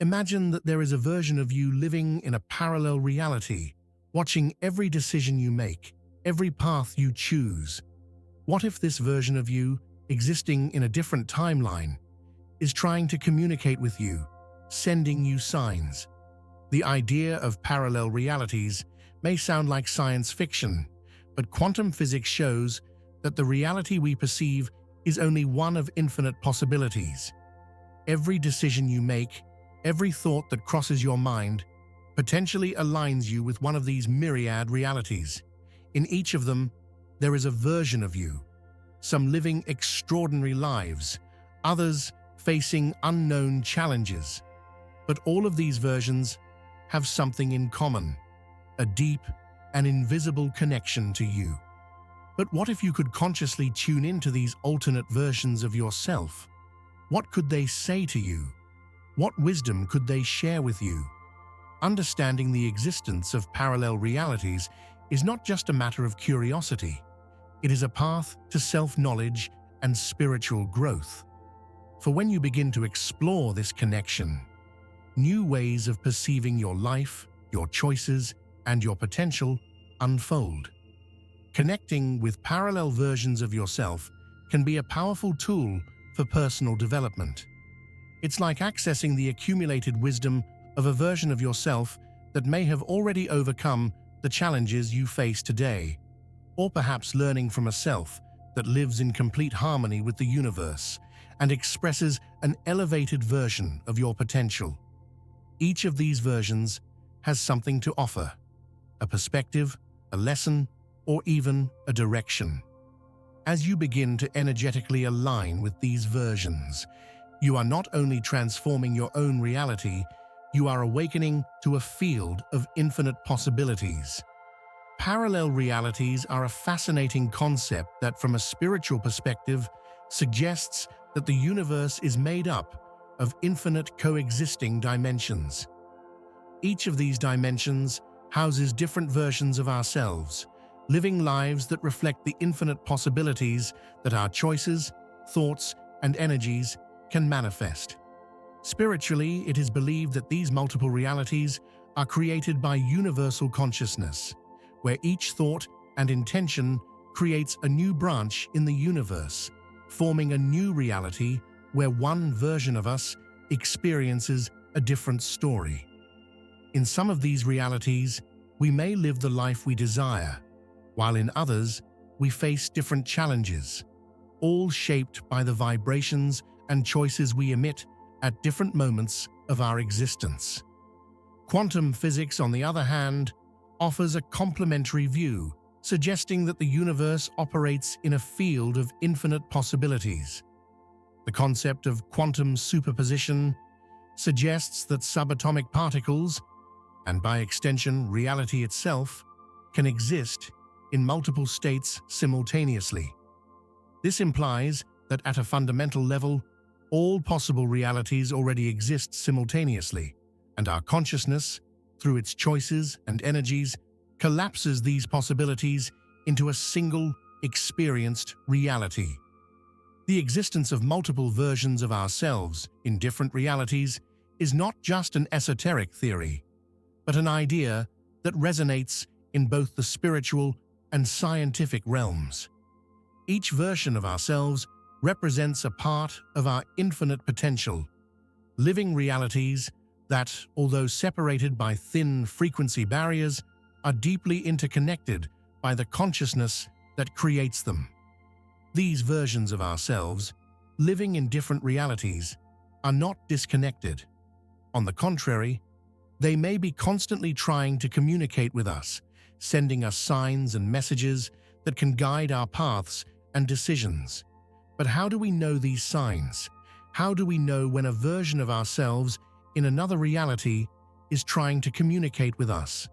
Imagine that there is a version of you living in a parallel reality, watching every decision you make, every path you choose. What if this version of you, existing in a different timeline, is trying to communicate with you, sending you signs? The idea of parallel realities may sound like science fiction, but quantum physics shows that the reality we perceive is only one of infinite possibilities. Every decision you make, every thought that crosses your mind, potentially aligns you with one of these myriad realities. In each of them, there is a version of you, some living extraordinary lives, others facing unknown challenges. But all of these versions have something in common, a deep and invisible connection to you. But what if you could consciously tune into these alternate versions of yourself? What could they say to you? What wisdom could they share with you? Understanding the existence of parallel realities is not just a matter of curiosity. It is a path to self-knowledge and spiritual growth. For when you begin to explore this connection, new ways of perceiving your life, your choices, and your potential unfold. Connecting with parallel versions of yourself can be a powerful tool for personal development. It's like accessing the accumulated wisdom of a version of yourself that may have already overcome the challenges you face today, or perhaps learning from a self that lives in complete harmony with the universe and expresses an elevated version of your potential. Each of these versions has something to offer, a perspective, a lesson, or even a direction. As you begin to energetically align with these versions, you are not only transforming your own reality, you are awakening to a field of infinite possibilities. Parallel realities are a fascinating concept that, from a spiritual perspective, suggests that the universe is made up of infinite coexisting dimensions. Each of these dimensions houses different versions of ourselves, living lives that reflect the infinite possibilities that our choices, thoughts, and energies can manifest. Spiritually, it is believed that these multiple realities are created by universal consciousness, where each thought and intention creates a new branch in the universe, forming a new reality where one version of us experiences a different story. In some of these realities, we may live the life we desire, while in others, we face different challenges, all shaped by the vibrations and choices we emit at different moments of our existence. Quantum physics, on the other hand, offers a complementary view, suggesting that the universe operates in a field of infinite possibilities. The concept of quantum superposition suggests that subatomic particles, and by extension reality itself, can exist in multiple states simultaneously. This implies that at a fundamental level, all possible realities already exist simultaneously, and our consciousness, through its choices and energies, collapses these possibilities into a single, experienced reality. The existence of multiple versions of ourselves in different realities is not just an esoteric theory, but an idea that resonates in both the spiritual and scientific realms. Each version of ourselves represents a part of our infinite potential, living realities that, although separated by thin frequency barriers, are deeply interconnected by the consciousness that creates them. These versions of ourselves, living in different realities, are not disconnected. On the contrary, they may be constantly trying to communicate with us, sending us signs and messages that can guide our paths and decisions. But how do we know these signs? How do we know when a version of ourselves in another reality is trying to communicate with us?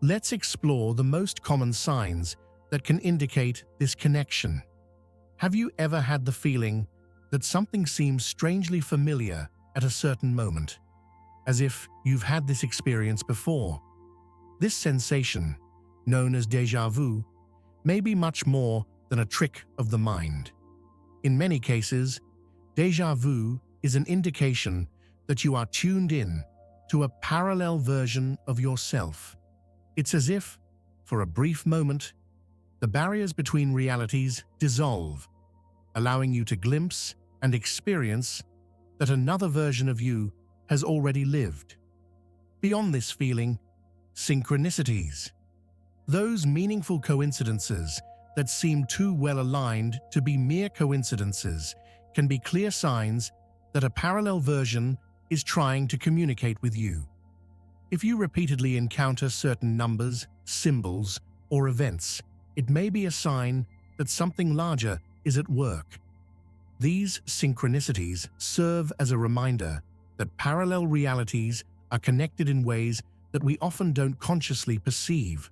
Let's explore the most common signs that can indicate this connection. Have you ever had the feeling that something seems strangely familiar at a certain moment, as if you've had this experience before? This sensation, known as déjà vu, may be much more than a trick of the mind. In many cases, déjà vu is an indication that you are tuned in to a parallel version of yourself. It's as if, for a brief moment, the barriers between realities dissolve, allowing you to glimpse and experience that another version of you has already lived. Beyond this feeling, synchronicities, those meaningful coincidences that seem too well aligned to be mere coincidences, can be clear signs that a parallel version is trying to communicate with you. If you repeatedly encounter certain numbers, symbols, or events, it may be a sign that something larger is at work. These synchronicities serve as a reminder that parallel realities are connected in ways that we often don't consciously perceive.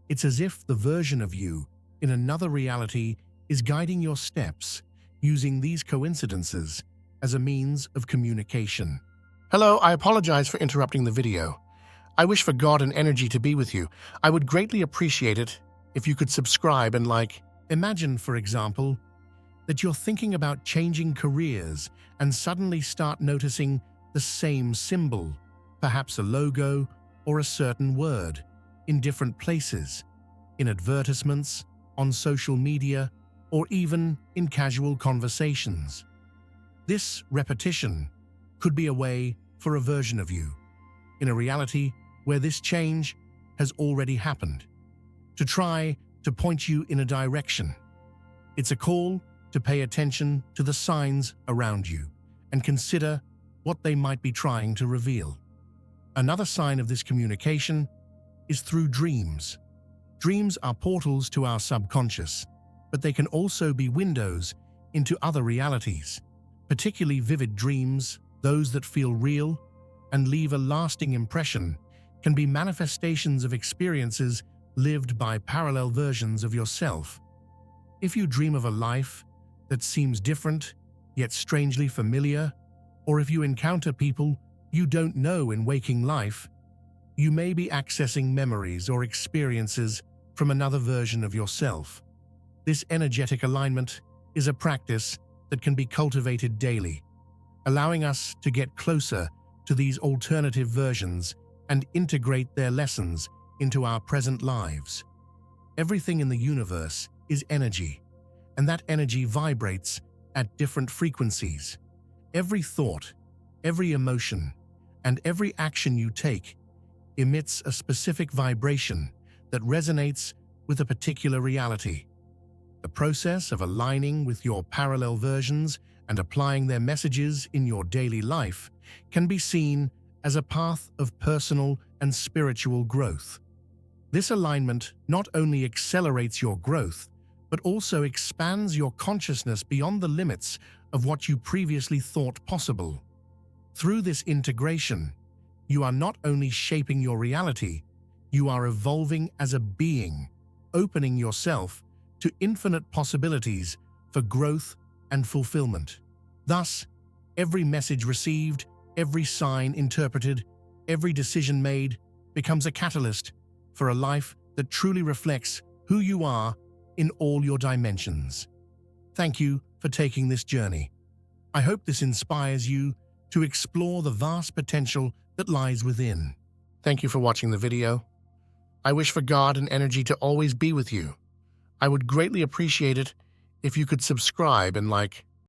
It's as if the version of you in another reality is guiding your steps, using these coincidences as a means of communication. Hello, I apologize for interrupting the video. I wish for God and energy to be with you. I would greatly appreciate it if you could subscribe and like. Imagine, for example, that you're thinking about changing careers and suddenly start noticing the same symbol, perhaps a logo or a certain word, in different places, in advertisements, on social media, or even in casual conversations. This repetition could be a way for a version of you, in a reality where this change has already happened, to try to point you in a direction. It's a call to pay attention to the signs around you and consider what they might be trying to reveal. Another sign of this communication is through dreams. Dreams are portals to our subconscious, but they can also be windows into other realities. Particularly vivid dreams, those that feel real and leave a lasting impression, can be manifestations of experiences lived by parallel versions of yourself. If you dream of a life that seems different, yet strangely familiar, or if you encounter people you don't know in waking life, you may be accessing memories or experiences from another version of yourself. This energetic alignment is a practice that can be cultivated daily, allowing us to get closer to these alternative versions and integrate their lessons into our present lives. Everything in the universe is energy, and that energy vibrates at different frequencies. Every thought, every emotion, and every action you take emits a specific vibration that resonates with a particular reality. The process of aligning with your parallel versions and applying their messages in your daily life can be seen as a path of personal and spiritual growth. This alignment not only accelerates your growth, but also expands your consciousness beyond the limits of what you previously thought possible. Through this integration, you are not only shaping your reality, you are evolving as a being, opening yourself to infinite possibilities for growth and fulfillment. Thus, every message received, every sign interpreted, every decision made becomes a catalyst for a life that truly reflects who you are in all your dimensions. Thank you for taking this journey. I hope this inspires you to explore the vast potential that lies within. Thank you for watching the video. I wish for God and energy to always be with you. I would greatly appreciate it if you could subscribe and like.